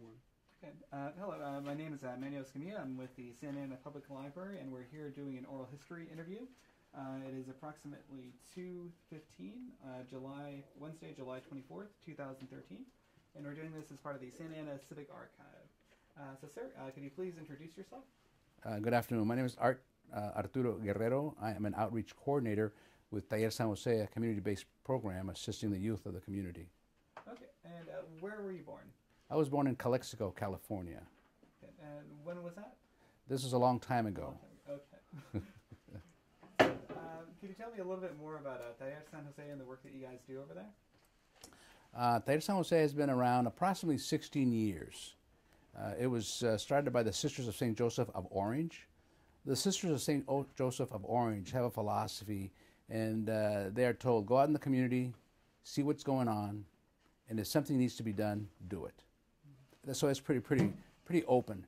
Okay. Hello, my name is Manuel Escamilla. I'm with the Santa Ana Public Library, and we're here doing an oral history interview. It is approximately 2:15, Wednesday, July 24th, 2013, and we're doing this as part of the Santa Ana Civic Archive. So, sir, can you please introduce yourself? Good afternoon. My name is Arturo Guerrero. I am an outreach coordinator with Taller San Jose, a community-based program assisting the youth of the community. Okay, and where were you born? I was born in Calexico, California. Okay. And when was that? This is a long time ago. Okay. So, can you tell me a little bit more about Taller San Jose and the work that you guys do over there? Taller San Jose has been around approximately 16 years. It was started by the Sisters of St. Joseph of Orange. The Sisters of St. Joseph of Orange have a philosophy, and they are told, go out in the community, see what's going on, and if something needs to be done, do it. So it's pretty open.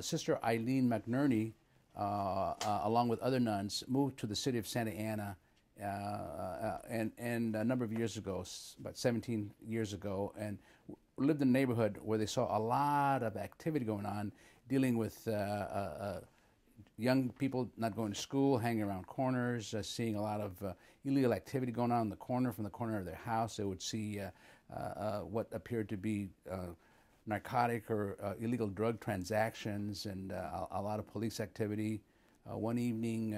Sister Eileen McNerney, along with other nuns, moved to the city of Santa Ana and a number of years ago, about 17 years ago, and lived in a neighborhood where they saw a lot of activity going on, dealing with young people not going to school, hanging around corners, seeing a lot of illegal activity going on in the corner. From the corner of their house, they would see what appeared to be narcotic or illegal drug transactions, and a lot of police activity. One evening,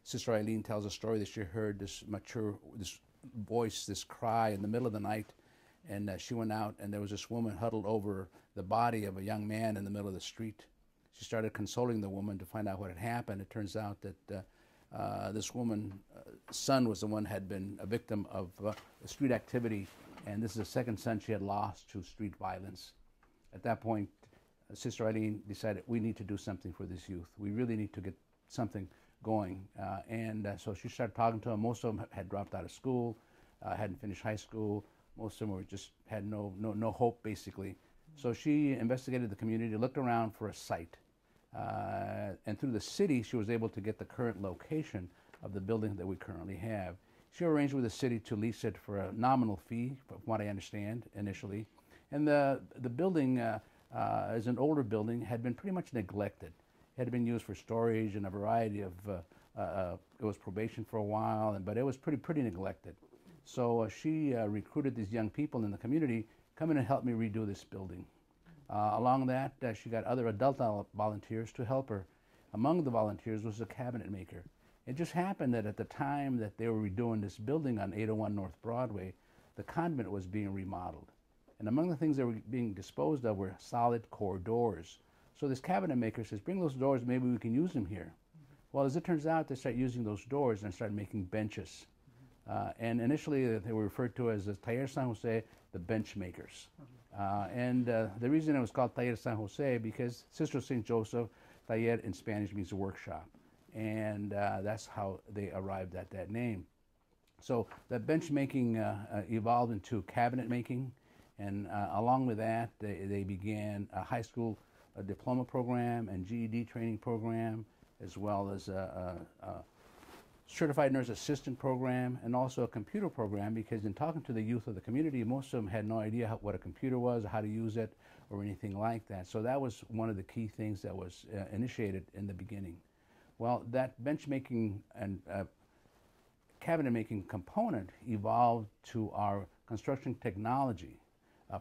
Sister Eileen tells a story that she heard this voice, this cry in the middle of the night, and she went out, and there was this woman huddled over the body of a young man in the middle of the street. She started consoling the woman to find out what had happened. It turns out that this woman's son was the one who had been a victim of street activity, and this is the second son she had lost to street violence. At that point, Sister Eileen decided, we need to do something for this youth. We really need to get something going. So she started talking to them. Most of them had dropped out of school, hadn't finished high school. Most of them were just had no hope, basically. So she investigated the community, looked around for a site. And through the city, she was able to get the current location of the building that we currently have. She arranged with the city to lease it for a nominal fee, from what I understand, initially. And the building is an older building, had been pretty much neglected. It had been used for storage and a variety of, it was probation for a while, but it was pretty neglected. So she recruited these young people in the community, come in and help me redo this building. Along that, she got other adult volunteers to help her. Among the volunteers was a cabinet maker. It just happened that at the time that they were redoing this building on 801 North Broadway, the convent was being remodeled. And among the things that were being disposed of were solid core doors. So this cabinet maker says, bring those doors, maybe we can use them here. Well, as it turns out, they start using those doors and started making benches. And initially, they were referred to as the Taller San Jose, the bench makers. The reason it was called Taller San Jose, because Sister of St. Joseph, Taller in Spanish means workshop. And that's how they arrived at that name. So the bench making evolved into cabinet making. And along with that, they began a high school diploma program and GED training program, as well as a certified nurse assistant program, and also a computer program, because in talking to the youth of the community, most of them had no idea what a computer was, how to use it, or anything like that. So that was one of the key things that was initiated in the beginning. Well, that bench making and cabinet making component evolved to our construction technology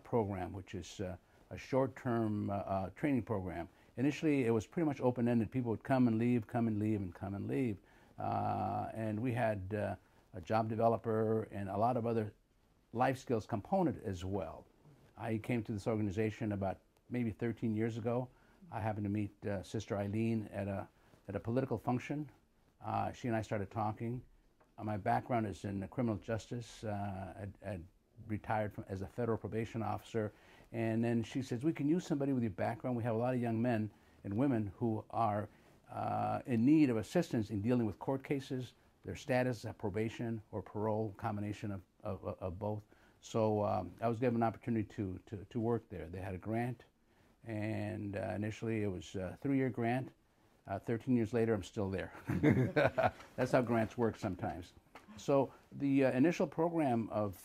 program, which is a short-term training program. Initially, it was pretty much open-ended. People would come and leave, come and leave, and come and leave. And we had a job developer and a lot of other life skills component as well. I came to this organization about maybe 13 years ago. I happened to meet Sister Eileen at a political function. She and I started talking. My background is in criminal justice. I'd retired as a federal probation officer. And then she says, we can use somebody with your background. We have a lot of young men and women who are in need of assistance in dealing with court cases, their status at probation or parole, combination of both. So I was given an opportunity to work there. They had a grant, and initially it was a 3-year grant. 13 years later, I'm still there. That's how grants work sometimes. So the initial program of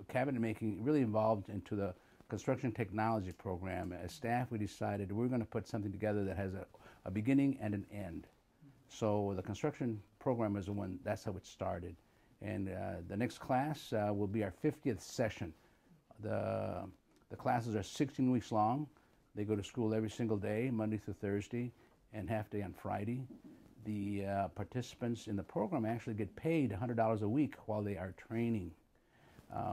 cabinet making really evolved into the construction technology program. As staff, we decided we're going to put something together that has a beginning and an end. So the construction program is the one, that's how it started. And the next class will be our 50th session. The classes are 16 weeks long. They go to school every single day, Monday through Thursday, and half day on Friday. The participants in the program actually get paid $100 a week while they are training.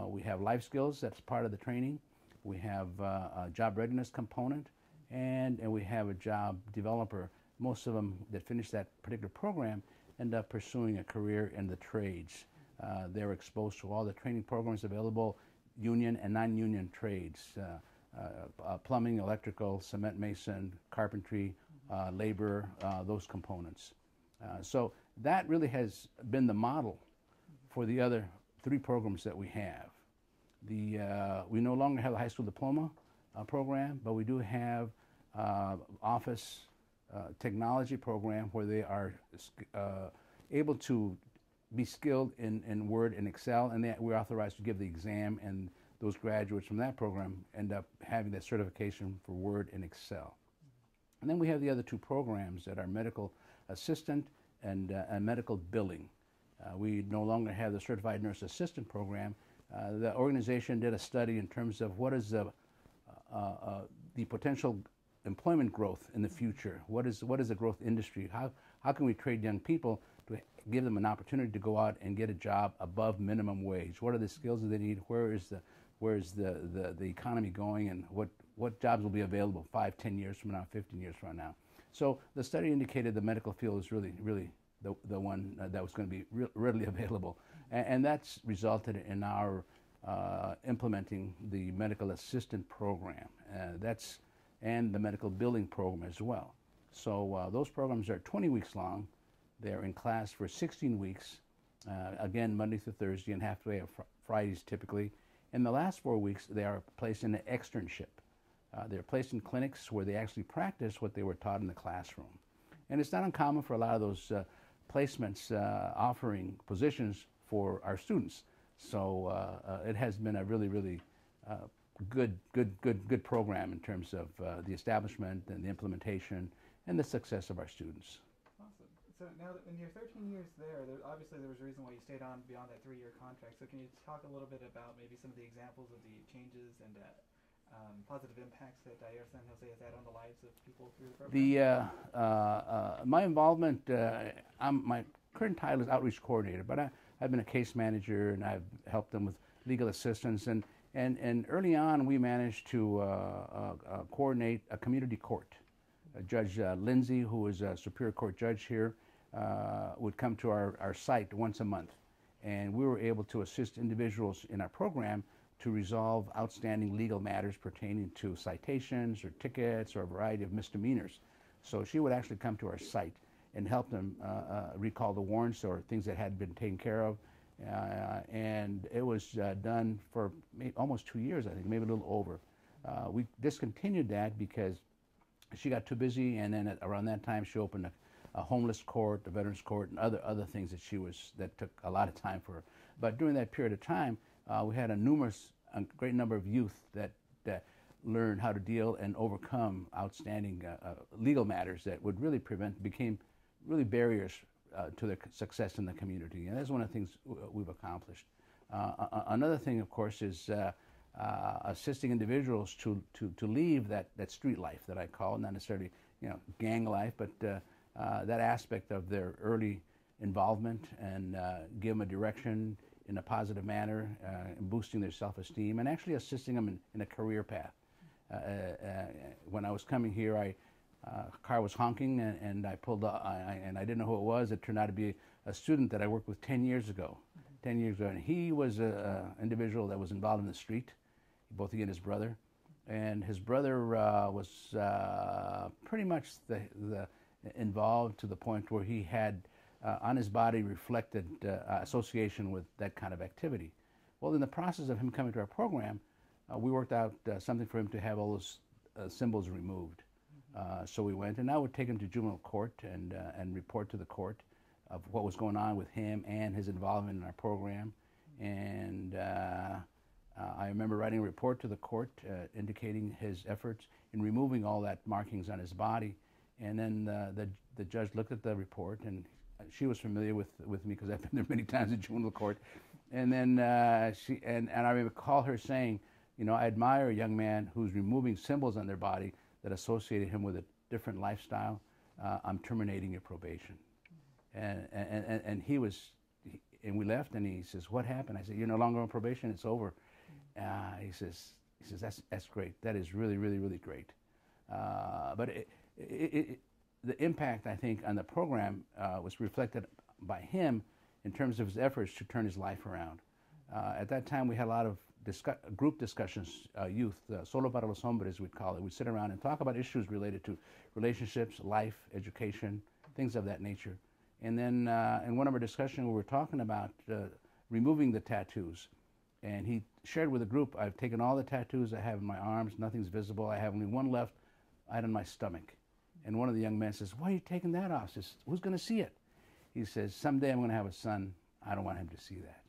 We have life skills, that's part of the training. We have a job readiness component, and we have a job developer. Most of them that finish that particular program end up pursuing a career in the trades. They're exposed to all the training programs available, union and non-union trades, plumbing, electrical, cement mason, carpentry, labor, those components. So that really has been the model for the other 3 programs that we have. We no longer have a high school diploma program, but we do have office technology program where they are able to be skilled in Word and Excel, and we're authorized to give the exam, and those graduates from that program end up having that certification for Word and Excel. And then we have the other 2 programs that are medical assistant and medical billing. We no longer have the certified nurse assistant program. The organization did a study in terms of what is the potential employment growth in the future. What is the growth industry? How can we trade young people to give them an opportunity to go out and get a job above minimum wage? What are the skills that they need? Where is the economy going, and what jobs will be available 5, 10 years from now, 15 years from now? So the study indicated the medical field is really the one that was going to be readily available, and that's resulted in our implementing the medical assistant program. And the medical billing program as well. So those programs are 20 weeks long. They're in class for 16 weeks, again, Monday through Thursday, and half day of Fridays typically. In the last 4 weeks, they are placed in an externship. They're placed in clinics where they actually practice what they were taught in the classroom. And it's not uncommon for a lot of those placements offering positions for our students. So it has been a really good program in terms of the establishment and the implementation and the success of our students. Awesome. So now that in your 13 years obviously there was a reason why you stayed on beyond that 3-year contract. So can you talk a little bit about maybe some of the examples of the changes and positive impacts that Guerrero San Jose has had on the lives of people through the program? My involvement, my current title is outreach coordinator, but I've been a case manager, and I've helped them with legal assistance. And early on, we managed to coordinate a community court. Judge Lindsay, who is a Superior Court judge here, would come to our site once a month. And we were able to assist individuals in our program to resolve outstanding legal matters pertaining to citations or tickets or a variety of misdemeanors. So she would actually come to our site and help them recall the warrants or things that had been taken care of. And it was done for almost 2 years, I think, maybe a little over. We discontinued that because she got too busy, and then around that time she opened a homeless court, a veterans court, and other things that took a lot of time for her. But during that period of time, we had a great number of youth that learned how to deal and overcome outstanding legal matters that would really became really barriers to their success in the community, and that's one of the things we've accomplished. Another thing, of course, is assisting individuals to leave that street life that I call, not necessarily gang life, but that aspect of their early involvement, and give them a direction in a positive manner, and boosting their self-esteem, and actually assisting them in a career path. When I was coming here, car was honking, and I pulled up, and I didn't know who it was. It turned out to be a student that I worked with 10 years ago. 10 years ago, and he was an individual that was involved in the street, both he and his brother. And his brother was pretty much involved to the point where he had on his body reflected association with that kind of activity. Well, in the process of him coming to our program, we worked out something for him to have all those symbols removed. So we went, and I would take him to juvenile court and report to the court of what was going on with him and his involvement in our program. And I remember writing a report to the court indicating his efforts in removing all that markings on his body. And then the judge looked at the report, and she was familiar with me because I've been there many times in juvenile court. And then I recall her saying, you know, I admire a young man who's removing symbols on their body that associated him with a different lifestyle. I'm terminating your probation. And and we left, and he says, what happened? I said, you're no longer on probation, it's over. He says, that's great. That is really, really, really great. But the impact, I think, on the program was reflected by him in terms of his efforts to turn his life around. At that time, we had a lot of group discussions, youth, solo para los hombres, we'd call it. We'd sit around and talk about issues related to relationships, life, education, things of that nature. And then in one of our discussions, we were talking about removing the tattoos. And he shared with the group, I've taken all the tattoos I have in my arms, nothing's visible. I have only one left out on my stomach. And one of the young men says, why are you taking that off? Says, who's going to see it? He says, someday I'm going to have a son. I don't want him to see that.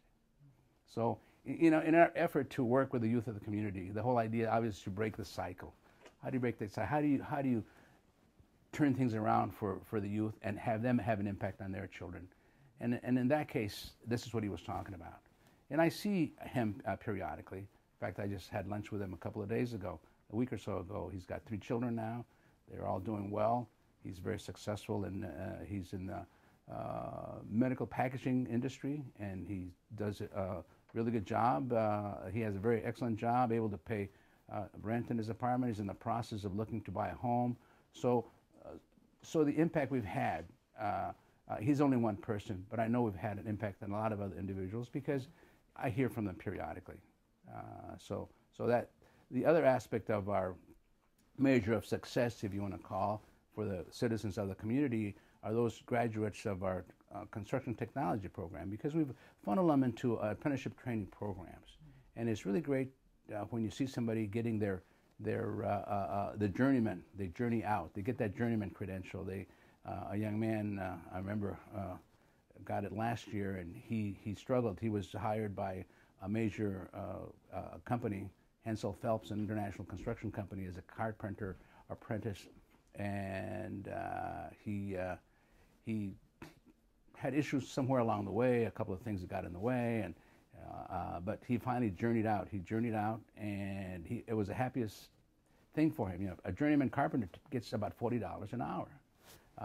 So, you know, in our effort to work with the youth of the community, the whole idea obviously is to break the cycle. How do you break the cycle? How do you turn things around for the youth and have them have an impact on their children? And in that case, this is what he was talking about. And I see him periodically. In fact, I just had lunch with him a couple of days ago, a week or so ago. He's got 3 children now. They're all doing well. He's very successful, and he's in the medical packaging industry, and he does a really good job. He has a very excellent job, able to pay rent in his apartment. He's in the process of looking to buy a home. So the impact we've had, he's only one person, but I know we've had an impact on a lot of other individuals because I hear from them periodically. So that the other aspect of our measure of success, if you want to call, for the citizens of the community are those graduates of our construction technology program, because we've funneled them into apprenticeship training programs. And it's really great when you see somebody getting the journeyman, they journey out, they get that journeyman credential. A young man, I remember, got it last year, and he struggled. He was hired by a major company, Hensel Phelps, an international construction company, as a carpenter apprentice, and he had issues somewhere along the way, a couple of things that got in the way, and but he finally journeyed out. He journeyed out, and it was the happiest thing for him. You know, a journeyman carpenter gets about $40 an hour.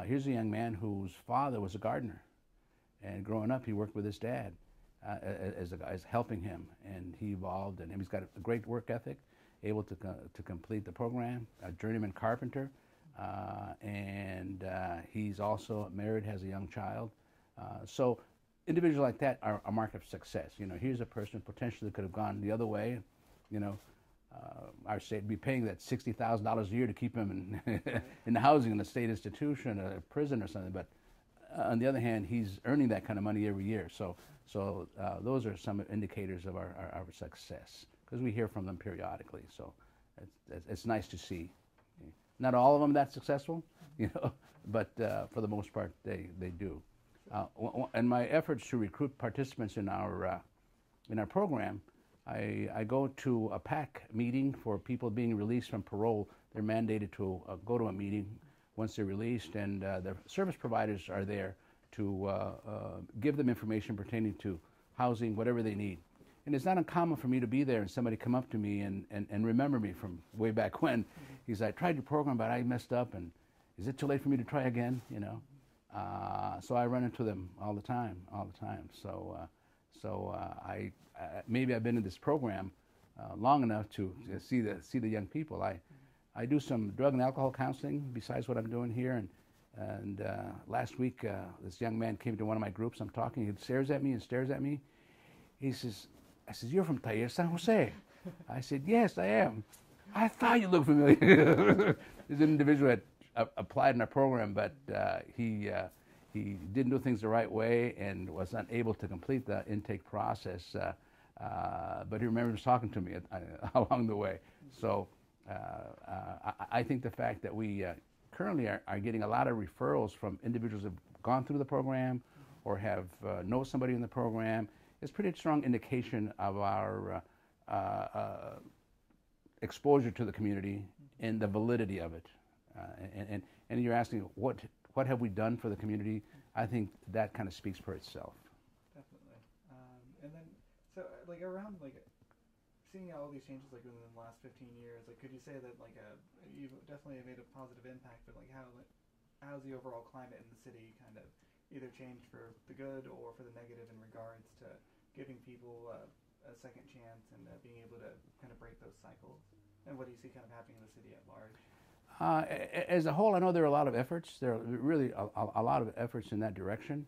Here's a young man whose father was a gardener, and growing up, he worked with his dad as helping him, and he evolved, and he's got a great work ethic, able to complete the program. A journeyman carpenter, and he's also married, has a young child. So individuals like that are a mark of success. You know, here's a person potentially could have gone the other way. You know, our state would be paying that $60,000 a year to keep him in housing in a state institution, a prison or something. But on the other hand, he's earning that kind of money every year. So those are some indicators of our success, because we hear from them periodically. So it's nice to see. Not all of them that successful, you know, but for the most part, they do. And my efforts to recruit participants in our program, I go to a PAC meeting for people being released from parole. They're mandated to go to a meeting once they're released, and the service providers are there to give them information pertaining to housing, whatever they need. And it's not uncommon for me to be there and somebody come up to me and remember me from way back when. He's like, I tried your program, but I messed up, and is it too late for me to try again, you know? So I run into them all the time. So maybe I've been in this program long enough to see the young people. I do some drug and alcohol counseling besides what I'm doing here, and last week this young man came to one of my groups. I'm talking, he stares at me. He says, I said, you're from Taller San Jose. I said, yes, I am. I thought you looked familiar. This individual had applied in our program, but he didn't do things the right way and was unable to complete the intake process. But he remembers talking to me along the way. So I think the fact that we currently are getting a lot of referrals from individuals who have gone through the program or have know somebody in the program is pretty strong indication of our exposure to the community and the validity of it. And you're asking what have we done for the community? I think that kind of speaks for itself. Definitely. And then, so like around like seeing all these changes like within the last 15 years, like could you say that like you've definitely made a positive impact, but like how's the overall climate in the city kind of either changed for the good or for the negative in regards to giving people a second chance and being able to kind of break those cycles? And what do you see kind of happening in the city at large? As a whole, I know there are a lot of efforts. There are really a lot of efforts in that direction.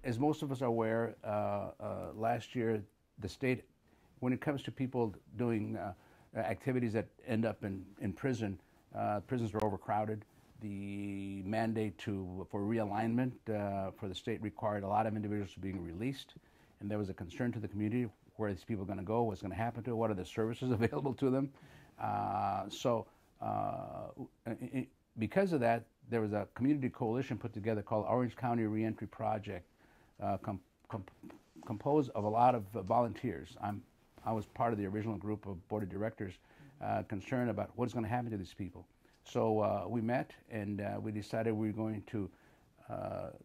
As most of us are aware, last year the state, when it comes to people doing activities that end up in prison, prisons were overcrowded. The mandate for realignment for the state required a lot of individuals being released, and there was a concern to the community where are these people going to go, what's going to happen to them, what are the services available to them. Because of that, there was a community coalition put together called Orange County Reentry Project, composed of a lot of volunteers. I was part of the original group of board of directors concerned about what's going to happen to these people. So we met and we decided we were going to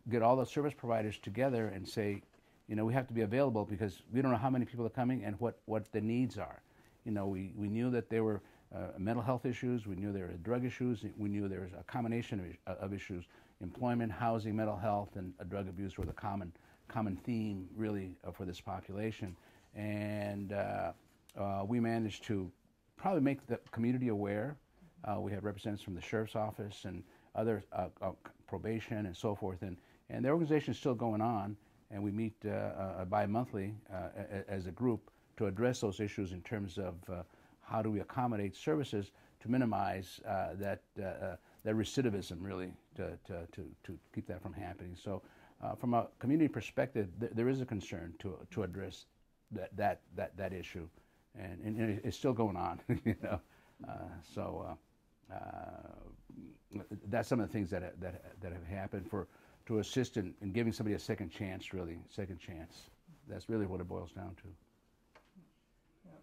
get all the service providers together and say, you know, we have to be available because we don't know how many people are coming and what the needs are. You know, we knew that there were mental health issues, we knew there were drug issues, we knew there was a combination of issues. Employment, housing, mental health, and drug abuse were the common theme really for this population. And we managed to probably make the community aware. We had representatives from the sheriff's office and other probation and so forth. And the organization is still going on. And we meet bi-monthly as a group to address those issues in terms of how do we accommodate services to minimize that recidivism, really, to keep that from happening. So from a community perspective, there is a concern to address that issue, and it's still going on, you know. That's some of the things that have happened to assist in giving somebody a second chance, really, second chance. That's really what it boils down to. Yeah.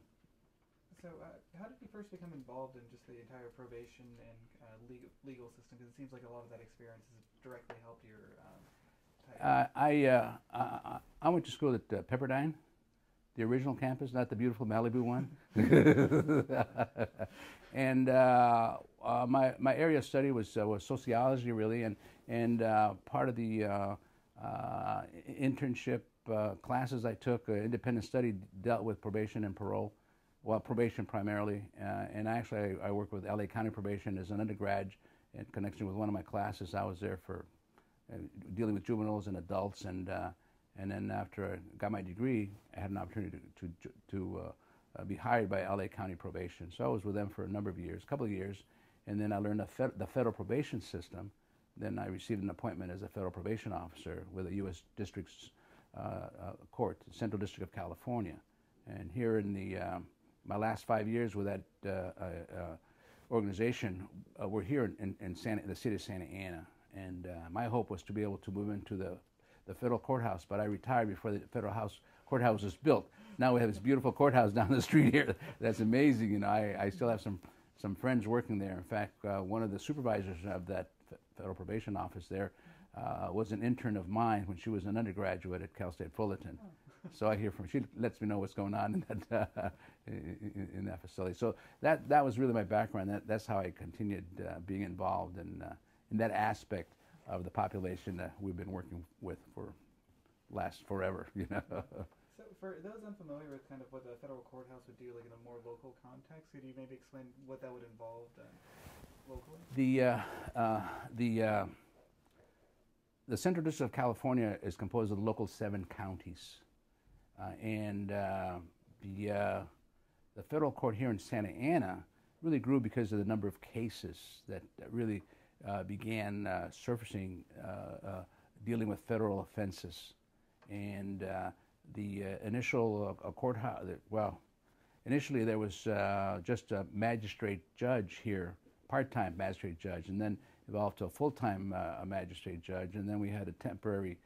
So how did you first become involved in just the entire probation and legal system? Because it seems like a lot of that experience has directly helped your I went to school at Pepperdine, the original campus, not the beautiful Malibu one. And my area of study was sociology, really, and part of the internship classes I took, independent study, dealt with probation and parole. Well, probation primarily, and actually I worked with LA County Probation as an undergrad in connection with one of my classes. I was there for dealing with juveniles and adults, and then after I got my degree, I had an opportunity to be hired by LA County Probation. So I was with them for a number of years, a couple of years, and then I learned the federal probation system. Then I received an appointment as a federal probation officer with a U.S. District's Court, Central District of California. And here in my last 5 years with that organization, we're here in the city of Santa Ana. And my hope was to be able to move into the federal courthouse, but I retired before the federal courthouse was built. Now we have this beautiful courthouse down the street here. That's amazing. You know, I still have some friends working there. In fact, one of the supervisors of that federal probation office there was an intern of mine when she was an undergraduate at Cal State Fullerton. So I hear she lets me know what's going on in that facility. So that was really my background. That's how I continued being involved in that aspect of the population that we've been working with for forever, you know. So for those unfamiliar with kind of what the federal courthouse would do, like in a more local context, could you maybe explain what that would involve locally? The Central District of California is composed of the local 7 counties, and the federal court here in Santa Ana really grew because of the number of cases that really began surfacing, dealing with federal offenses. And the initial courthouse, initially there was just a magistrate judge here, part-time magistrate judge, and then evolved to a full-time magistrate judge, and then we had a temporary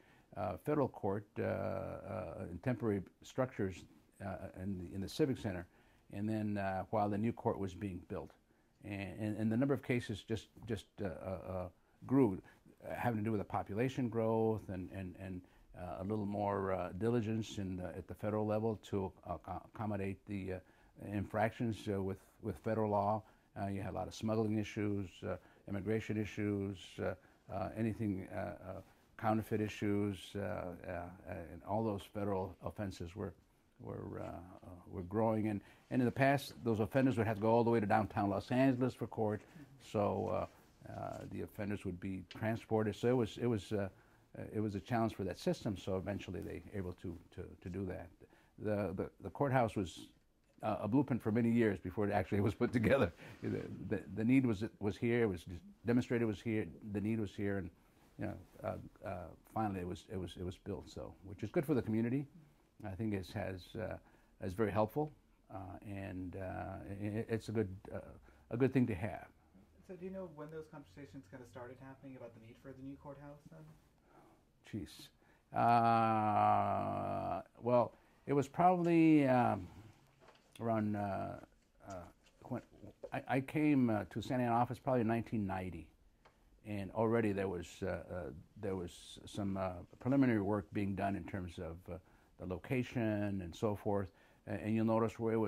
federal court in temporary structures in the Civic Center, and then while the new court was being built, and the number of cases just grew, having to do with the population growth and a little more diligence at the federal level to accommodate the infractions with federal law. You had a lot of smuggling issues, immigration issues, anything counterfeit issues, and all those federal offenses were growing. And in the past, those offenders would have to go all the way to downtown Los Angeles for court. So the offenders would be transported. So it was a challenge for that system. So eventually they were able to do that. The courthouse was a blueprint for many years before it actually was put together. The need was here. It was demonstrated was here. The need was here, and finally it was built. So, which is good for the community. I think it is very helpful, and it's a good thing to have. So, do you know when those conversations kind of started happening about the need for the new courthouse then? Jeez. Well, it was probably around when I came to Santa Ana office probably in 1990, and already there was some preliminary work being done in terms of the location and so forth. And you'll notice where it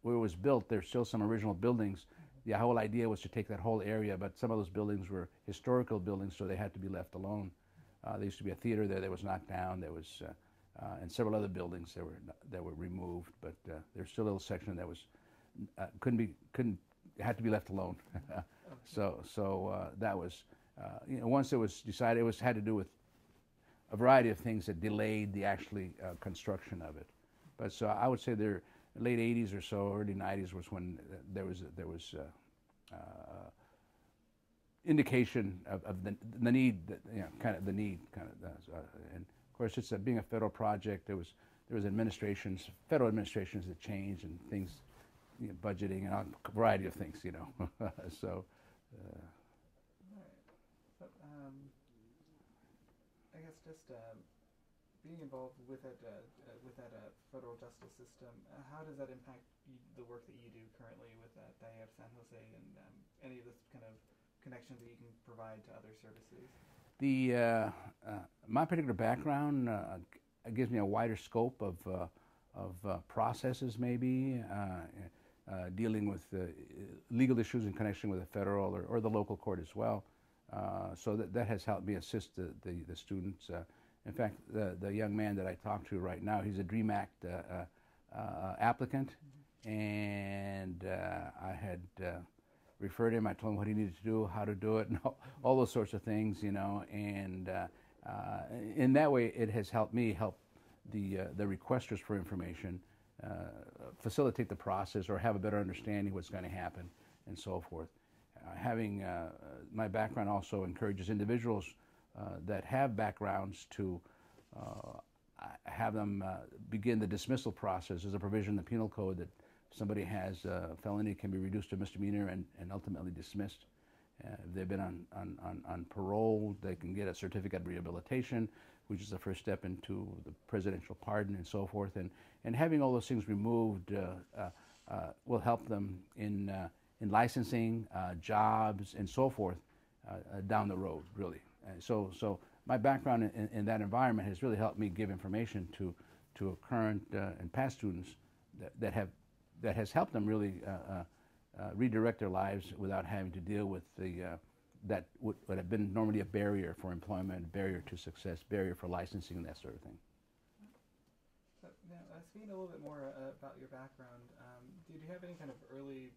was built, there's still some original buildings. The whole idea was to take that whole area, but some of those buildings were historical buildings, so they had to be left alone. There used to be a theater there that was knocked down. There was and several other buildings that were removed, but there's still a little section that was had to be left alone. So that was once it was decided, it had to do with a variety of things that delayed the actually construction of it. But so I would say the late 80s or so, early 90s was when there was indication of the need, kind of the need, and of course it's being a federal project. There was federal administrations that changed and things, budgeting and a variety of things, so. Right. So, I guess just being involved with that federal justice system, how does that impact the work that you do currently with DAEF San Jose, and any of this kind of connections that you can provide to other services? My particular background gives me a wider scope of processes, maybe dealing with legal issues in connection with the federal or the local court as well. So that has helped me assist the students. In fact, the young man that I talk to right now, he's a DREAM Act applicant, and I had referred him. I told him what he needed to do, how to do it, and all those sorts of things, and in that way it has helped me help the requesters for information facilitate the process or have a better understanding what's going to happen and so forth. Having my background also encourages individuals that have backgrounds to have them begin the dismissal process. There's a provision in the penal code that somebody has a felony can be reduced to misdemeanor and ultimately dismissed. If they've been on parole, they can get a certificate of rehabilitation, which is the first step into the presidential pardon and so forth. And having all those things removed will help them in licensing, jobs, and so forth down the road, really. So my background in that environment has really helped me give information to current and past students that has helped them really redirect their lives without having to deal with that would have been normally a barrier for employment, barrier to success, barrier for licensing, and that sort of thing. So now, speaking a little bit more about your background, did you have any kind of earlier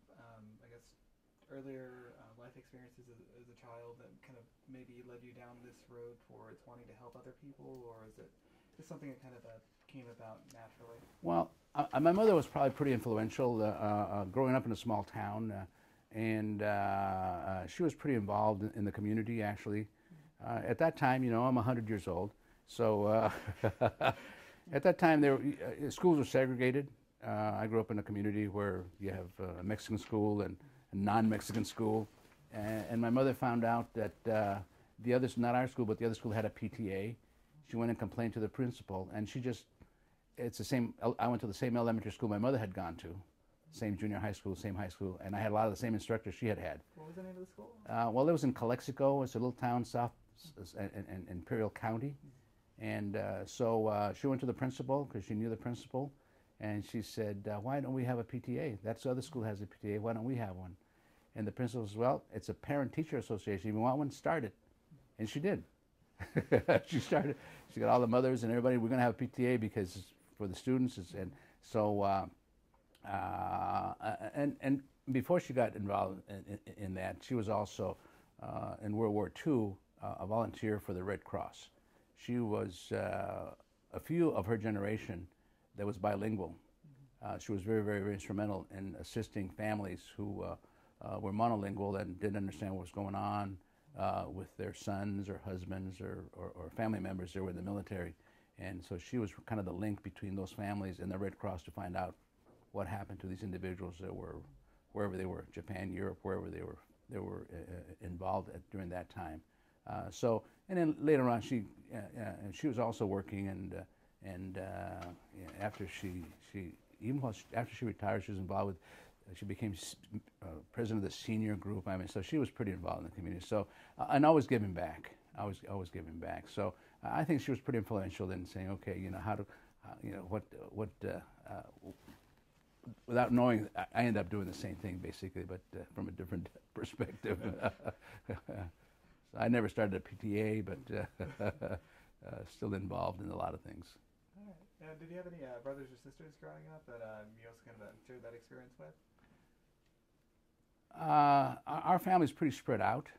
life experiences as a child that kind of maybe led you down this road towards wanting to help other people, or is it just something that kind of came about naturally? Well, my mother was probably pretty influential growing up in a small town, and she was pretty involved in the community, actually. At that time, I'm 100 years old, so at that time, schools were segregated. I grew up in a community where you have a Mexican school and a non-Mexican school, and my mother found out that the others, not our school, but the other school had a PTA, She went and complained to the principal, and she just, it's the same, I went to the same elementary school my mother had gone to, same junior high school, same high school, and I had a lot of the same instructors she had had. What was the name of the school? Well, it was in Calexico. It's a little town south in Imperial County. And so she went to the principal because she knew the principal, and she said, why don't we have a PTA? That's the other school has a PTA. Why don't we have one? And the principal says, well, it's a parent-teacher association. If you want one, start it. And she did. She started. She got all the mothers and everybody. We're going to have a PTA because for the students. And so, and before she got involved in that, she was also in World War II a volunteer for the Red Cross. She was a few of her generation that was bilingual. She was very, very, very instrumental in assisting families who were monolingual and didn't understand what was going on with their sons or husbands or family members that were in the military. And so she was kind of the link between those families and the Red Cross to find out what happened to these individuals that were wherever they were, Japan, Europe, wherever they were involved during that time. And then later on, she was also working, and after after she retired, she was involved with. She became president of the senior group. I mean, so she was pretty involved in the community. So, and always giving back. Always giving back. So, I think she was pretty influential in saying, okay, how to, what. Without knowing, I ended up doing the same thing basically, but from a different perspective. So I never started a PTA, but still involved in a lot of things. All right. Did you have any brothers or sisters growing up that you also kind of shared that experience with? Our family's pretty spread out,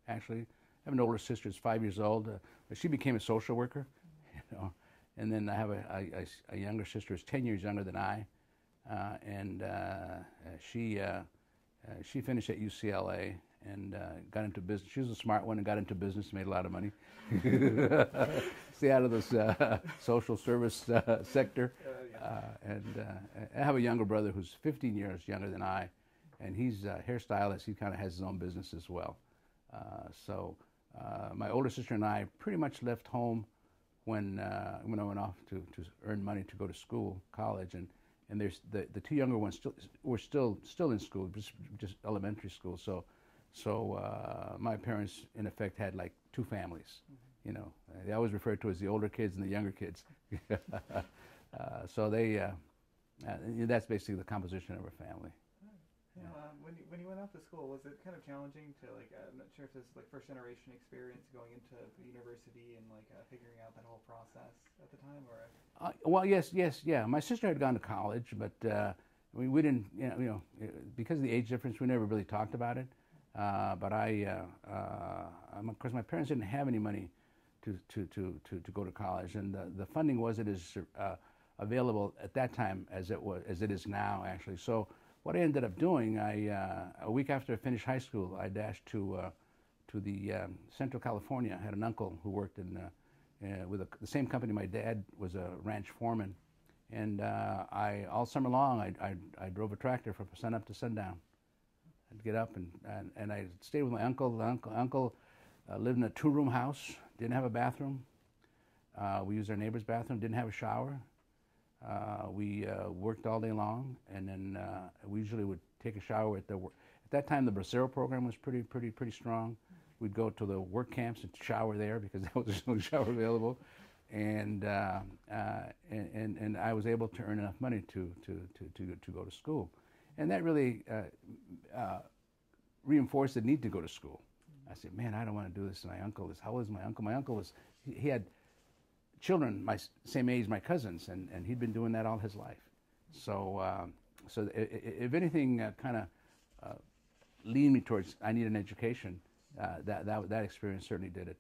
actually. I have an older sister who's 5 years old. But she became a social worker, And then I have a younger sister who's 10 years younger than I, and she finished at UCLA and got into business. She was a smart one and got into business, made a lot of money. Stay out of this social service sector. And I have a younger brother who's 15 years younger than I, and he's a hairstylist. He kind of has his own business as well. So my older sister and I pretty much left home when I went off to earn money to go to school, college, and there's the two younger ones were still in school, just elementary school. So my parents in effect had like two families. They always referred to as the older kids and the younger kids. So that's basically the composition of our family. When you went off to school, was it kind of challenging to I'm not sure if this is like first generation experience going into the university and figuring out that whole process at the time, or? Well, yes, yeah. My sister had gone to college, but we didn't, because of the age difference, we never really talked about it. But of course, my parents didn't have any money to go to college, and the funding wasn't as available at that time as it is now, actually. So what I ended up doing, a week after I finished high school, I dashed to the Central California. I had an uncle who worked with the same company. My dad was a ranch foreman, and all summer long I drove a tractor from sun up to sundown. I'd get up and I stayed with my uncle. The uncle lived in a two-room house, didn't have a bathroom. We used our neighbor's bathroom, didn't have a shower. We worked all day long, and then we usually would take a shower at that time the Bracero program was pretty strong. We'd go to the work camps and shower there because there was no shower available, and I was able to earn enough money to go to school, and that really reinforced the need to go to school. I said, man, I don't want to do this. And my uncle how old is my uncle? My uncle he had children my same age, my cousins, and he'd been doing that all his life. So if anything, kind of leaned me towards I need an education. That experience certainly did it.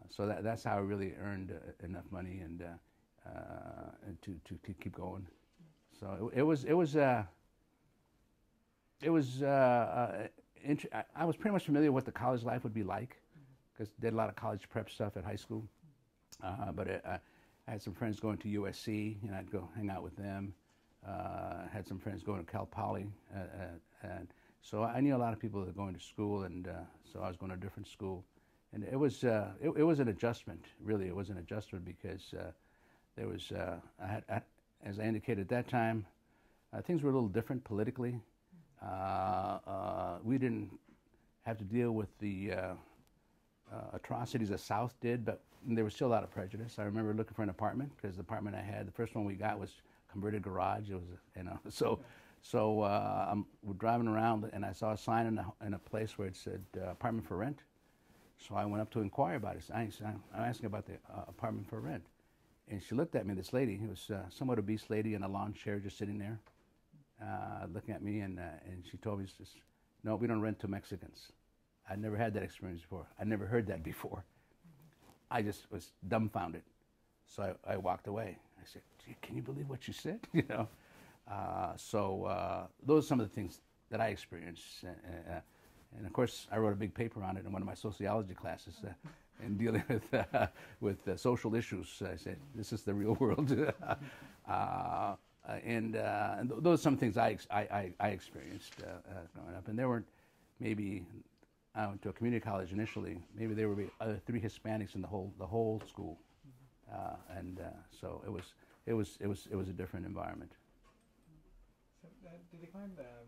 So that's how I really earned enough money and to keep going. So I was pretty much familiar with what the college life would be like because I did a lot of college prep stuff at high school. But I had some friends going to USC, and I'd go hang out with them. Had some friends going to Cal Poly, and so I knew a lot of people that were going to school, and so I was going to a different school. And it was it was an adjustment. Really, it was an adjustment because there was as I indicated at that time, things were a little different politically. We didn't have to deal with the atrocities the South did, but there was still a lot of prejudice. I remember looking for an apartment because the apartment I had, the first one we got was converted garage. It was, we're driving around and I saw a sign in a place where it said apartment for rent. So I went up to inquire about it. I'm asking about the apartment for rent. And she looked at me, this lady, who was a somewhat obese lady in a lawn chair just sitting there, looking at me, and she told me, she says, no, we don't rent to Mexicans. I'd never had that experience before. I'd never heard that before. I just was dumbfounded. So I walked away. I said, can you believe what she said? You know. Those are some of the things that I experienced. And of course, I wrote a big paper on it in one of my sociology classes in dealing with social issues. I said, this is the real world. And those are some things I experienced growing up. And there weren't maybe, I went to a community college initially, maybe there were 3 Hispanics in the whole school. So it was a different environment. So did you find that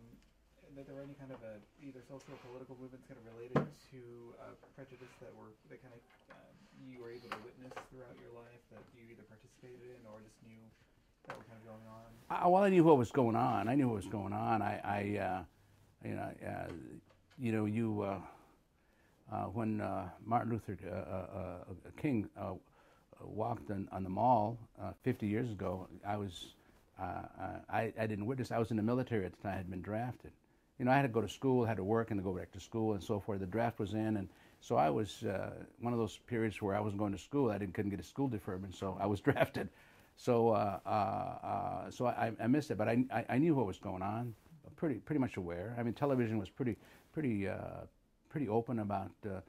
there were any kind of either social or political movements kind of related to prejudice that kind of you were able to witness throughout your life, that you either participated in or just knew that were kind of going on? Well, I knew what was going on. When Martin Luther King walked on the mall 50 years ago, I didn't witness. I was in the military at the time. I had been drafted. You know, I had to go to school, had to work, and to go back to school, and so forth. The draft was in, and so I was one of those periods where I wasn't going to school. Couldn't get a school deferment, so I was drafted. So I missed it, but I knew what was going on. Pretty much aware. I mean, television was pretty open about the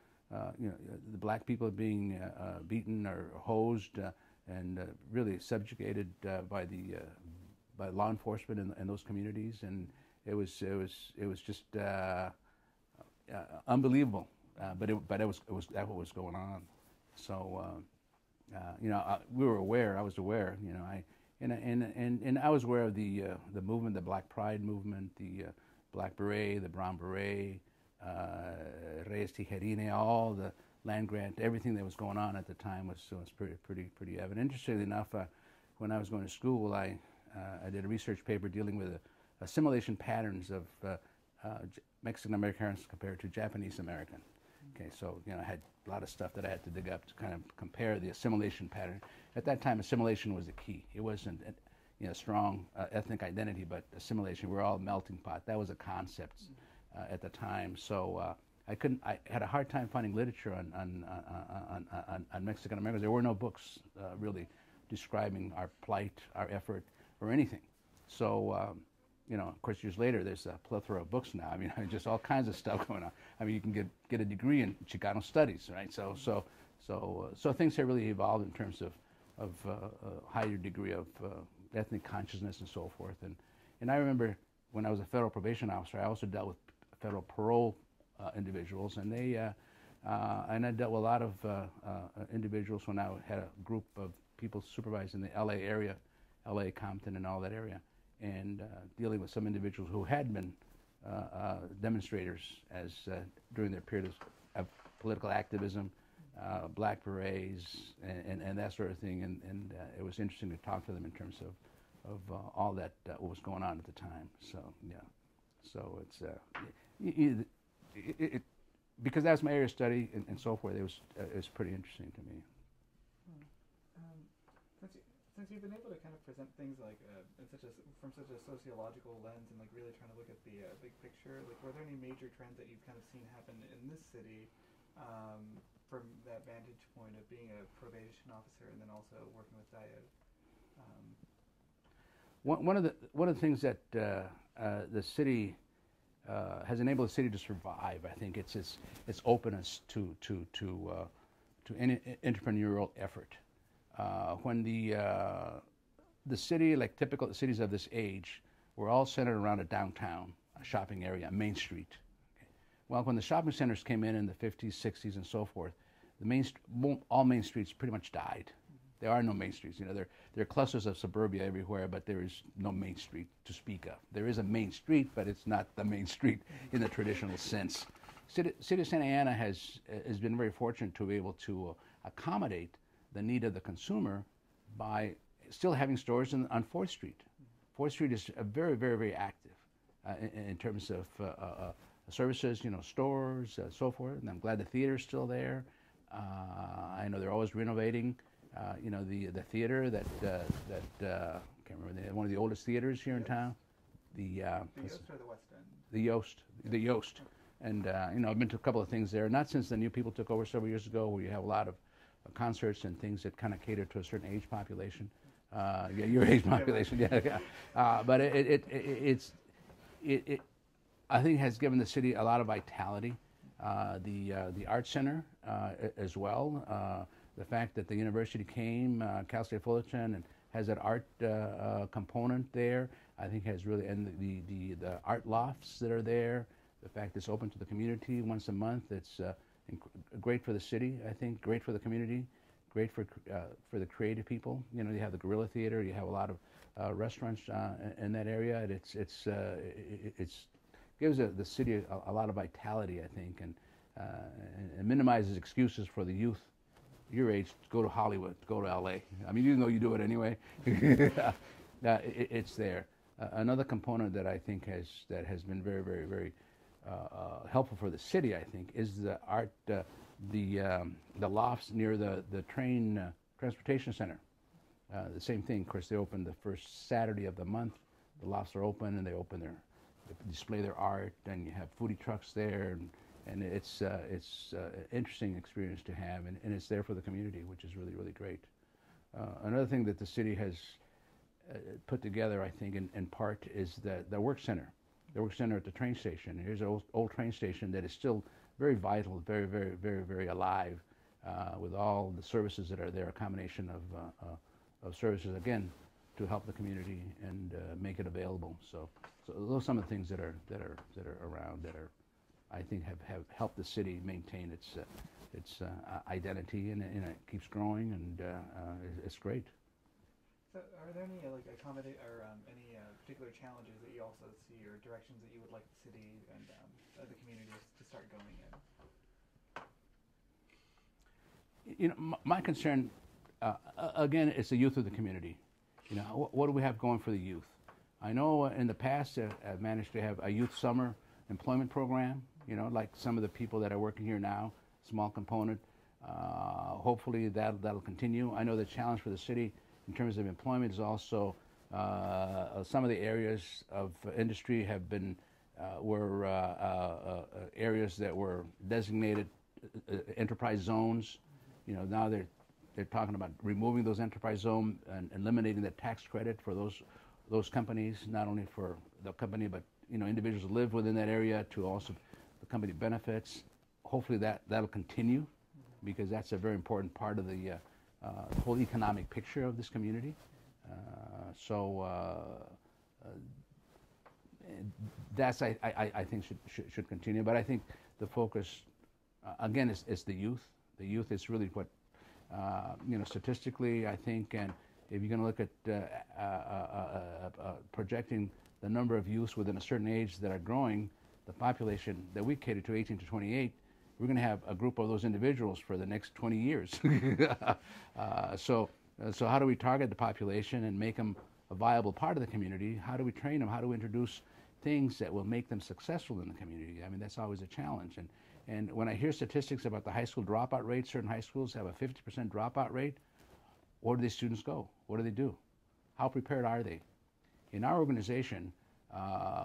black people being beaten or hosed and really subjugated by law enforcement in those communities, and it was just unbelievable. But that was what was going on. So we were aware. I was aware. You know, and I was aware of the movement, the Black Pride movement, the Black Beret, the Brown Beret, Reyes Tijerina, all the land grant, everything that was going on at the time was pretty evident. Interestingly enough, when I was going to school, I did a research paper dealing with assimilation patterns of Mexican Americans compared to Japanese American. Okay, so I had a lot of stuff that I had to dig up to kind of compare the assimilation pattern. At that time, assimilation was the key. It wasn't strong ethnic identity, but assimilation. We're all a melting pot. That was a concept at the time. So I had a hard time finding literature on Mexican Americans. There were no books really describing our plight, our effort, or anything. So of course, years later, there's a plethora of books now. I mean, just all kinds of stuff going on. I mean, you can get a degree in Chicano studies, right? So things have really evolved in terms of higher degree of ethnic consciousness and so forth. And I remember when I was a federal probation officer, I also dealt with federal parole individuals, and I dealt with a lot of individuals when I had a group of people supervised in the L.A. area, L.A., Compton, and all that area, and dealing with some individuals who had been demonstrators during their period of political activism, Black Berets, and that sort of thing, and it was interesting to talk to them in terms of all that what was going on at the time. So so it's because that was my area of study and so forth. It was pretty interesting to me. Since you've been able to kind of present things like from such a sociological lens and like really trying to look at the big picture, like were there any major trends that you've kind of seen happen in this city from that vantage point of being a probation officer and then also working with DIA? One of the things that the city has enabled the city to survive, I think, it's its openness to any entrepreneurial effort. When the city, like typical cities of this age, were all centered around a downtown, a shopping area, Main Street. Okay. Well, when the shopping centers came in the 50s, 60s, and so forth, all main streets pretty much died. There are no main streets. There are clusters of suburbia everywhere, but there is no main street to speak of. There is a main street, but it's not the main street in the traditional sense. City of Santa Ana has been very fortunate to be able to accommodate the need of the consumer by still having stores on 4th Street. 4th Street is very, very, very active in terms of services, stores, so forth. And I'm glad the theater is still there. I know they're always renovating. The theater that can't remember one of the oldest theaters here in town. The Yost or the West End? The Yost. And I've been to a couple of things there. Not since the new people took over several years ago, where you have a lot of concerts and things that kind of cater to a certain age population. Your age population, yeah. But it's I think has given the city a lot of vitality. The art center as well. The fact that the university came, Cal State Fullerton, and has that art component there, I think has really, and the art lofts that are there, the fact it's open to the community once a month, it's great for the city, I think, great for the community, great for the creative people. You have the Guerrero Theater, you have a lot of restaurants in that area. It's gives the city a lot of vitality, I think, and minimizes excuses for the youth your age to go to Hollywood, to go to LA. I mean, even though you do it anyway, it's there. Another component that I think has been very, very, very helpful for the city, I think, is the art, the lofts near the train transportation center. The same thing. Of course, they open the first Saturday of the month. The lofts are open, and they display their art, and you have foodie trucks there, and it's an interesting experience to have, and it's there for the community, which is really, really great. Another thing that the city has put together, I think, in part, is the work center. The work center at the train station. Here's an old train station that is still very vital, very, very, very, very alive, with all the services that are there, a combination of services, again, to help the community and make it available. So those are some of the things that are around that are, I think, have helped the city maintain its identity, and it keeps growing, and it's great. So, are there any any particular challenges that you also see, or directions that you would like the city and the community to start going in? My concern, again, is the youth of the community. What do we have going for the youth? I know in the past I've managed to have a youth summer employment program, like some of the people that are working here now, small component. Hopefully that'll continue. I know the challenge for the city in terms of employment is also some of the areas of industry have been were areas that were designated enterprise zones. Now they're talking about removing those enterprise zones and eliminating the tax credit for those companies, not only for the company, but individuals who live within that area, to also the company benefits. Hopefully that'll continue, because that's a very important part of the whole economic picture of this community. That's I think should continue. But I think the focus again is the youth. The youth is really what statistically, I think, and if you're going to look at projecting the number of youths within a certain age that are growing, the population that we cater to, 18 to 28, we're going to have a group of those individuals for the next 20 years. So how do we target the population and make them a viable part of the community? How do we train them? How do we introduce things that will make them successful in the community? I mean, that's always a challenge. And when I hear statistics about the high school dropout rate, certain high schools have a 50% dropout rate. Where do these students go? What do they do? How prepared are they? In our organization,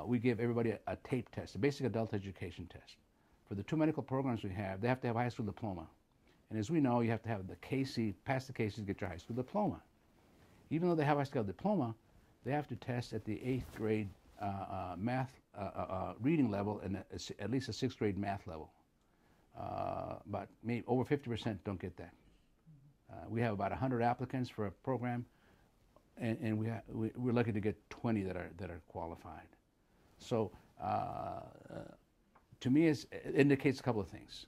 we give everybody a TAPE test, a basic adult education test. For the two medical programs we have, they have to have a high school diploma. And as we know, you have to have the KC, pass the KC to get your high school diploma. Even though they have a high school diploma, they have to test at the 8th grade math reading level and at least a 6th grade math level. But maybe over 50% don't get that. We have about 100 applicants for a program, and we're lucky to get 20 that are qualified. So to me, it indicates a couple of things.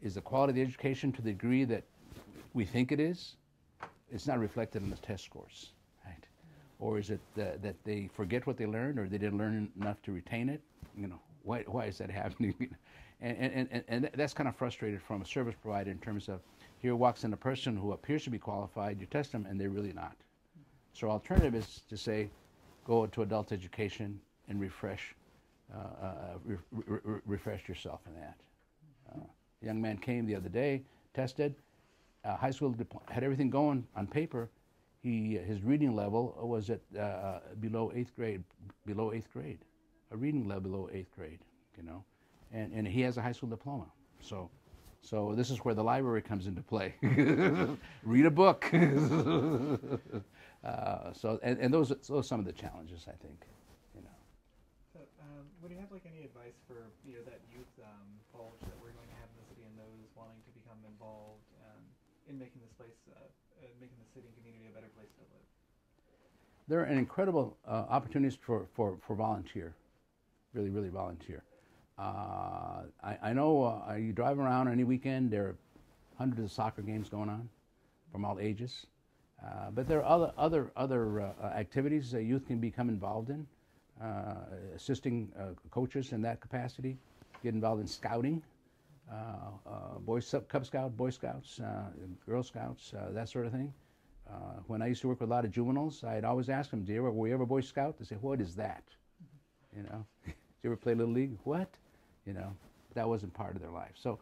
Is the quality of the education to the degree that we think it is? It's not reflected in the test scores, right? Or is it that they forget what they learned, or they didn't learn enough to retain it? You know, why is that happening? And that's kind of frustrated from a service provider in terms of, here walks in a person who appears to be qualified, you test them, and they're really not. So our alternative is to say, go to adult education and refresh yourself in that. A young man came the other day, tested, high school had everything going on paper. His reading level was at below eighth grade, a reading level below eighth grade, you know, and he has a high school diploma. So this is where the library comes into play. Read a book. And those are some of the challenges, I think, you know. So, would you have like any advice for that youth bulge that we're going to have in the city, and those wanting to become involved in making this place, making the city and community a better place to live? There are incredible opportunities for volunteer, really volunteer. I know you drive around any weekend, there are hundreds of soccer games going on from all ages. But there are other activities that youth can become involved in, assisting coaches in that capacity, get involved in scouting, Cub Scout, Boy Scouts, Girl Scouts, that sort of thing. When I used to work with a lot of juveniles, I'd always ask them, were you ever Boy Scout? They say, what is that? You know, did you ever play Little League? What? You know, that wasn't part of their life. So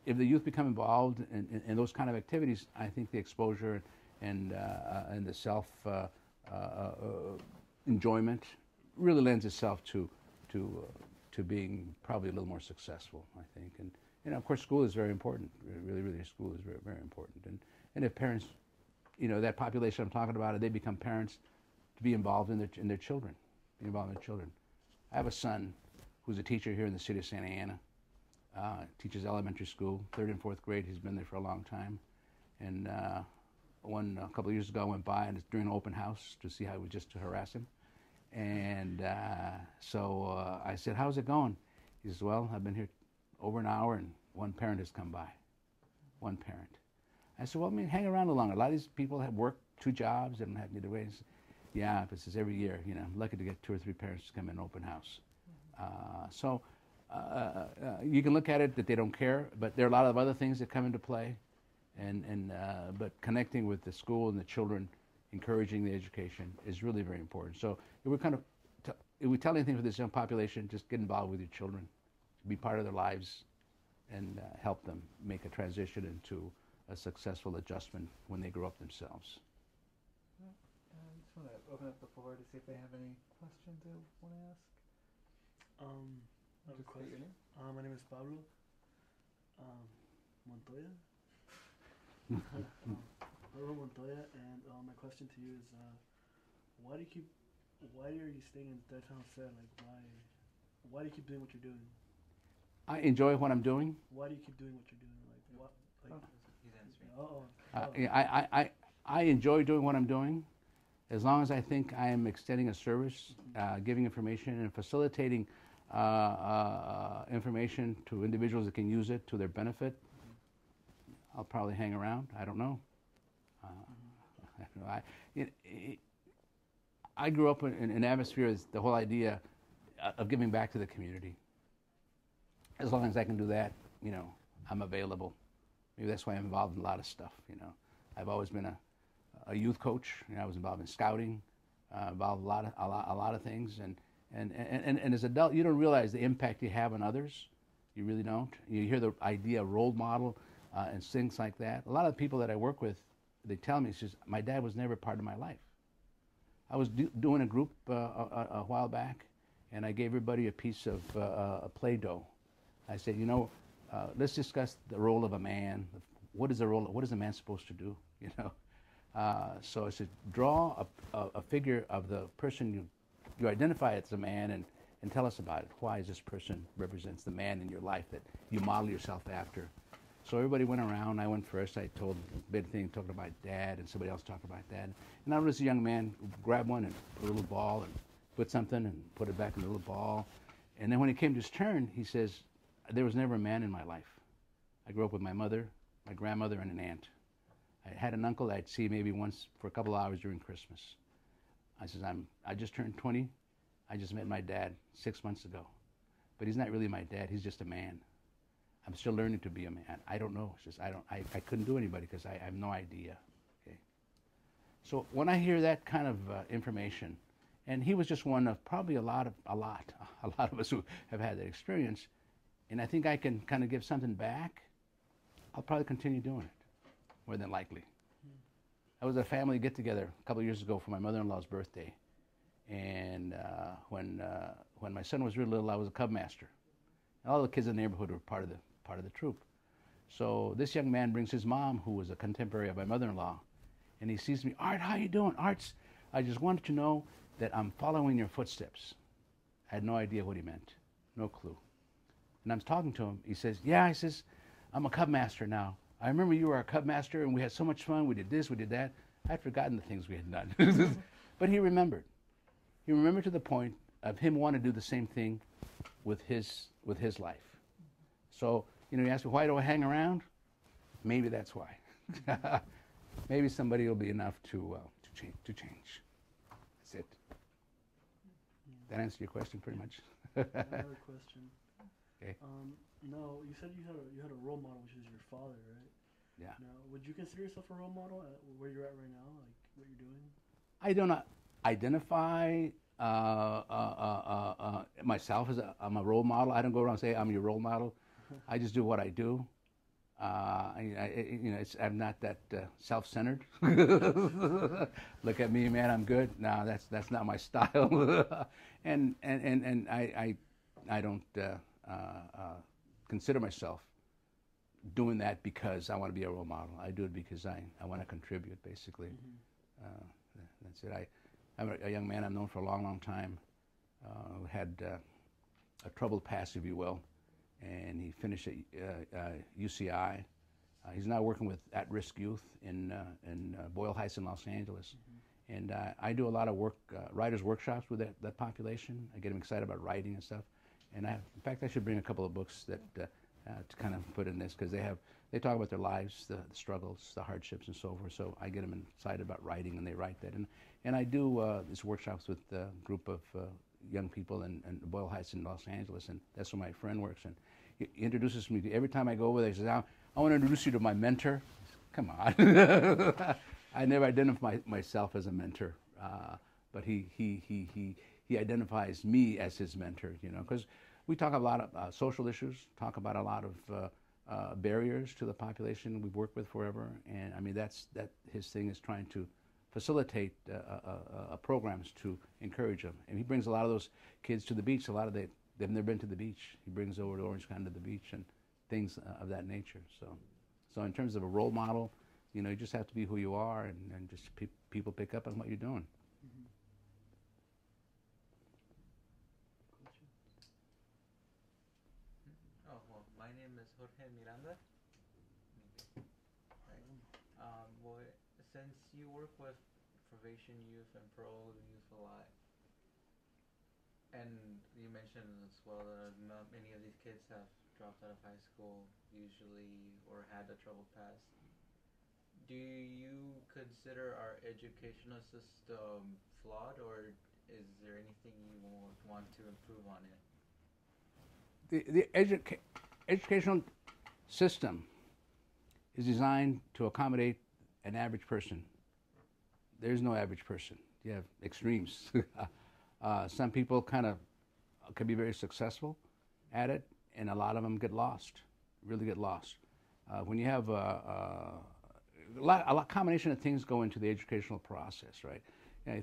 if the youth become involved in those kind of activities, I think the exposure and the self enjoyment really lends itself to being probably a little more successful, I think. And of course, school is very important. Really, school is very important. And if parents, that population I'm talking about, if they become parents, to be involved in their children, be involved in their children. I have a son who's a teacher here in the city of Santa Ana. Teaches elementary school, 3rd and 4th grade. He's been there for a long time. And a couple of years ago, I went by and during an open house to see how it was, just to harass him. And so I said, how's it going? He says, well, I've been here over an hour and one parent has come by. One parent. I said, well, I mean, hang around a longer. A lot of these people have worked 2 jobs and have neither way. Yeah, but it says every year, I'm lucky to get 2 or 3 parents to come in an open house. You can look at it that they don't care, but there are a lot of other things that come into play, but connecting with the school and the children, encouraging the education is really very important. So if we tell anything for this young population, just get involved with your children, be part of their lives, and help them make a transition into a successful adjustment when they grow up themselves. I just want to open up the floor to see if they have any questions they want to ask. I have a question. My name is Pablo Montoya. Pablo Montoya, and my question to you is, why are you staying in downtown San? Like, why do you keep doing what you're doing? I enjoy what I'm doing. Why do you keep doing what you're doing? Like, what? Like, I enjoy doing what I'm doing, as long as I think I am extending a service, giving information, and facilitating information to individuals that can use it to their benefit. I'll probably hang around. I don't know. I grew up in an atmosphere is the whole idea of giving back to the community. As long as I can do that, I'm available. Maybe that's why I'm involved in a lot of stuff. I've always been a youth coach. I was involved in scouting, involved in a lot of things, and as an adult, you don't realize the impact you have on others. You really don't. You hear the idea of role model and things like that. A lot of the people that I work with, they tell me, my dad was never part of my life. I was doing a group a while back, and I gave everybody a piece of Play-Doh. I said, let's discuss the role of a man. What is a man supposed to do? So I said, draw a figure of the person you identify as a man and tell us about it. Why is this person represents the man in your life that you model yourself after? So everybody went around. I went first. I told a big thing, talking about dad, and somebody else talked about dad. And I was a young man, grab one and put a little ball and put something and put it back in the little ball. And then when it came to his turn, he says, there was never a man in my life. I grew up with my mother, my grandmother, and an aunt. I had an uncle I'd see maybe once for a couple of hours during Christmas. I says, I just turned 20. I just met my dad 6 months ago. But he's not really my dad. He's just a man. I'm still learning to be a man. I don't know. It's just I couldn't do anybody because I have no idea. Okay. So when I hear that kind of information, and he was just one of probably a lot of us who have had that experience, and I think I can kind of give something back, I'll probably continue doing it, more than likely. I was at a family get-together a couple of years ago for my mother-in-law's birthday, and when my son was really little, I was a cub master. All the kids in the neighborhood were part of the troop. So this young man brings his mom, who was a contemporary of my mother-in-law, and he sees me. Art, how you doing? Arts, I just wanted to know that I'm following your footsteps. I had no idea what he meant, no clue. And I'm talking to him. He says, yeah, he says, I'm a cub master now. I remember you were a cub master, and we had so much fun. We did this, we did that. I'd forgotten the things we had done. But he remembered. He remembered to the point of him wanting to do the same thing with his life. So, you ask me, why do I hang around? Maybe that's why. Maybe somebody will be enough to change. That's it. That answer your question pretty much? Another question. Okay. No, you said you had a role model, which is your father, right? Yeah. Now, would you consider yourself a role model at where you're at right now, like what you're doing? I do not identify myself as I'm a role model. I don't go around and say I'm your role model. I just do what I do. I'm not that self-centered. Look at me, man, I'm good. No, that's not my style. and I don't consider myself doing that because I want to be a role model. I do it because I want to contribute, basically. That's it. I'm a young man I've known for a long, long time who had a troubled past, if you will, and he finished at UCI. He's now working with at-risk youth in Boyle Heights in Los Angeles. And I do a lot of work, writers' workshops with that population. I get them excited about writing and stuff. And in fact, I should bring a couple of books that to kind of put in this, because they talk about their lives, the struggles, the hardships, and so forth. So I get them excited about writing, and they write that. And I do these workshops with a group of young people in Boyle Heights in Los Angeles, and that's where my friend works. And he introduces me to, every time I go over there, he says, I want to introduce you to my mentor. Come on. I never identify myself as a mentor, but he identifies me as his mentor, because we talk a lot of social issues, talk about a lot of barriers to the population we've worked with forever, and I mean that his thing is trying to facilitate programs to encourage them. And he brings a lot of those kids to the beach. A lot of they've never been to the beach. He brings over to Orange County to the beach and things of that nature. So in terms of a role model, you just have to be who you are, and just people pick up on what you're doing. Oh, well, my name is Jorge Miranda. Well, since you work with probation youth and parole youth a lot, and you mentioned as well that not many of these kids have dropped out of high school usually or had a troubled past, do you consider our educational system flawed, or is there anything you want to improve on it? The educational system is designed to accommodate an average person. There's no average person. You have extremes. Some people can be very successful at it, and a lot of them get lost, really get lost. When you have a combination of things go into the educational process, right?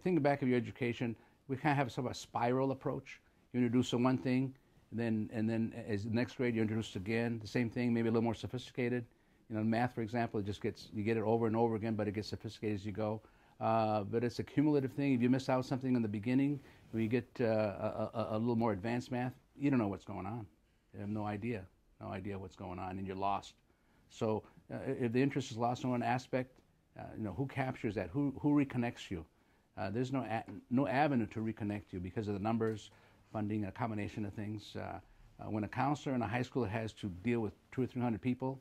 Think back of your education, we kind of have sort of a spiral approach. You introduce one thing, and then as the next grade you introduce again the same thing, maybe a little more sophisticated. Math, for example, you get it over and over again, but it gets sophisticated as you go. But it's a cumulative thing. If you miss out something in the beginning, when you get a little more advanced math, you don't know what's going on. You have no idea what's going on, and you're lost. So if the interest is lost in one aspect, who captures that? Who reconnects you? There's no avenue to reconnect you because of the numbers, funding, a combination of things. When a counselor in a high school has to deal with 200 or 300 people,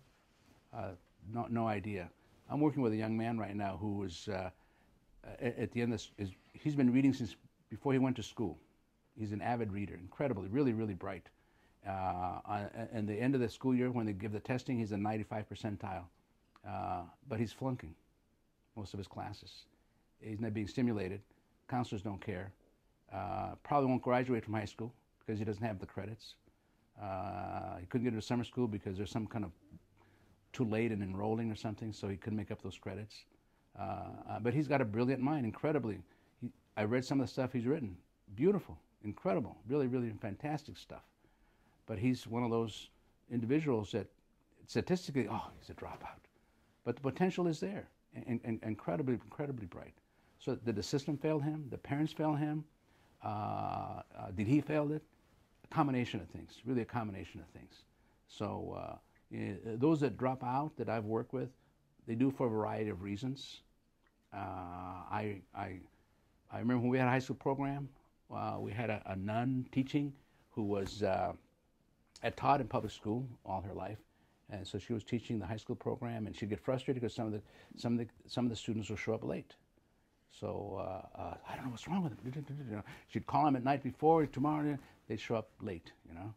no idea. I'm working with a young man right now who is at the end of he's been reading since before he went to school. He's an avid reader, incredibly, really, really bright. And the end of the school year, when they give the testing, he's a 95 percentile. But he's flunking most of his classes. He's not being stimulated. Counselors don't care. Probably won't graduate from high school because he doesn't have the credits. He couldn't get into summer school because there's some kind of too late in enrolling or something, so he couldn't make up those credits. But he's got a brilliant mind, incredibly. I read some of the stuff he's written. Beautiful, incredible, really, really fantastic stuff. But he's one of those individuals that statistically, oh, he's a dropout. But the potential is there, and incredibly, incredibly bright. So did the system fail him? The parents fail him? Did he fail it? A combination of things, really a combination of things. So those that drop out that I've worked with, they do for a variety of reasons. I remember when we had a high school program, we had a nun teaching who was had taught in public school all her life, and so she was teaching the high school program, and she'd get frustrated because some of the students would show up late. So I don't know what's wrong with them. You know, she'd call them at night before. Tomorrow they'd show up late. You know,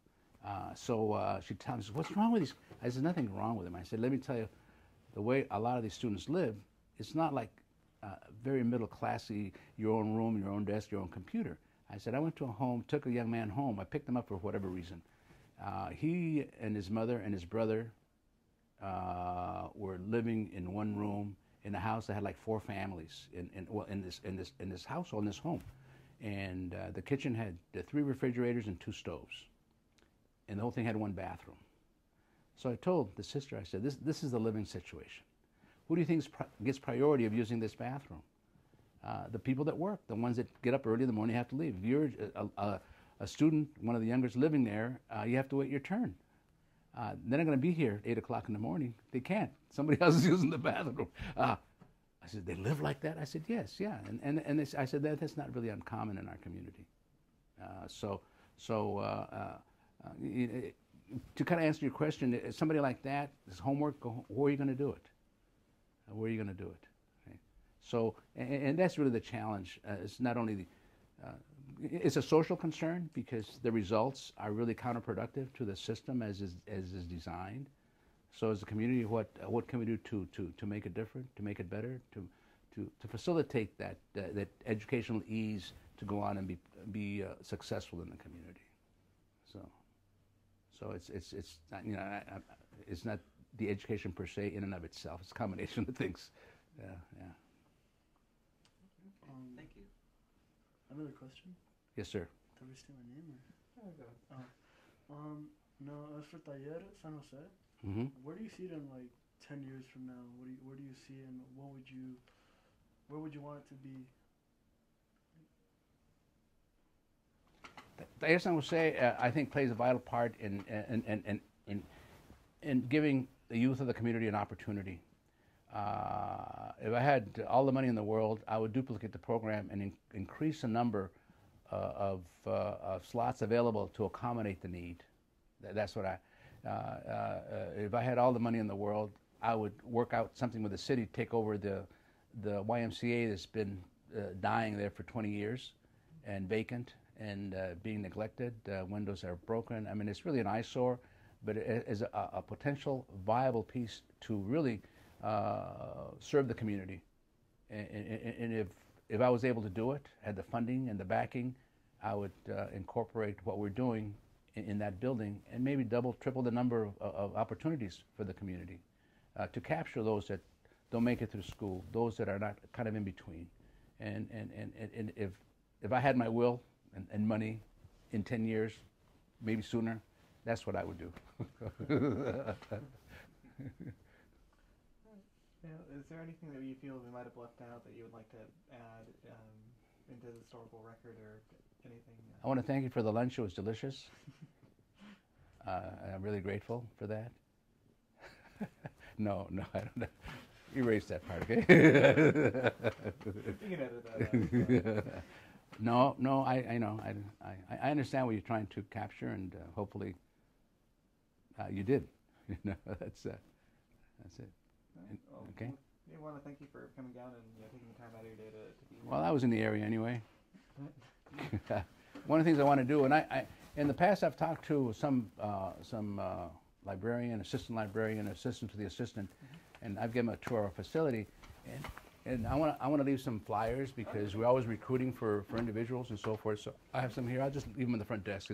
so she'd tell me, "What's wrong with these?" I said, "Nothing wrong with them." I said, "Let me tell you, the way a lot of these students live, it's not like very middle classy. Your own room, your own desk, your own computer." I said, "I went to a home, took a young man home. I picked him up for whatever reason. He and his mother and his brother were living in one room in a house that had like 4 families in this household, in this home, and the kitchen had 3 refrigerators and 2 stoves, and the whole thing had 1 bathroom. So I told the sister, I said, this is the living situation. Who do you think gets priority of using this bathroom? The people that work, the ones that get up early in the morning, have to leave. If you're a student, one of the youngest living there, you have to wait your turn. They're not going to be here at 8 o'clock in the morning. They can't. Somebody else is using the bathroom." I said, "They live like that?" I said, "Yes, yeah." And I said, that's not really uncommon in our community. To kind of answer your question, somebody like that, this homework, where are you going to do it? Where are you going to do it? Okay. So, and that's really the challenge. It's not only it's a social concern because the results are really counterproductive to the system as is designed. So as a community, what can we do to make it different, to make it better, to facilitate that educational ease to go on and be successful in the community? So it's not, you know, it's not the education per se in and of itself. It's a combination of things. Yeah. Thank you. Another question? Yes, sir. Did we say my name? There No, as for Taller San Jose, Mm-hmm. where do you see it in like 10 years from now? Where do you see it, and where would you want it to be? Taller San Jose, I think, plays a vital part in giving the youth of the community an opportunity. If I had all the money in the world, I would duplicate the program and increase the number of slots available to accommodate the need. That's what if I had all the money in the world, I would work out something with the city, take over the YMCA that's been dying there for 20 years and vacant and being neglected. Windows are broken. I mean, it's really an eyesore, but it is a potential viable piece to really serve the community. And if I was able to do it, had the funding and the backing, I would incorporate what we're doing in that building and maybe double, triple the number of opportunities for the community to capture those that don't make it through school, those that are not kind of in between. And if I had my will and money in 10 years, maybe sooner, that's what I would do. Is there anything that you feel we might have left out that you would like to add into the historical record or anything? I want to thank you for the lunch. It was delicious. I'm really grateful for that. No, I don't know. Erase that part, okay? You can edit that out. No, I know. I understand what you're trying to capture, and hopefully You did. You know, that's it. Well, Okay. We want to thank you for coming down and taking the time out of your day to be here. Well, I was in the area anyway. One of the things I want to do, and I in the past I've talked to some librarian, assistant to the assistant, and I've given them a tour of our facility, and I want to leave some flyers because we're always recruiting for individuals and so forth. So I have some here. I'll just leave them in the front desk.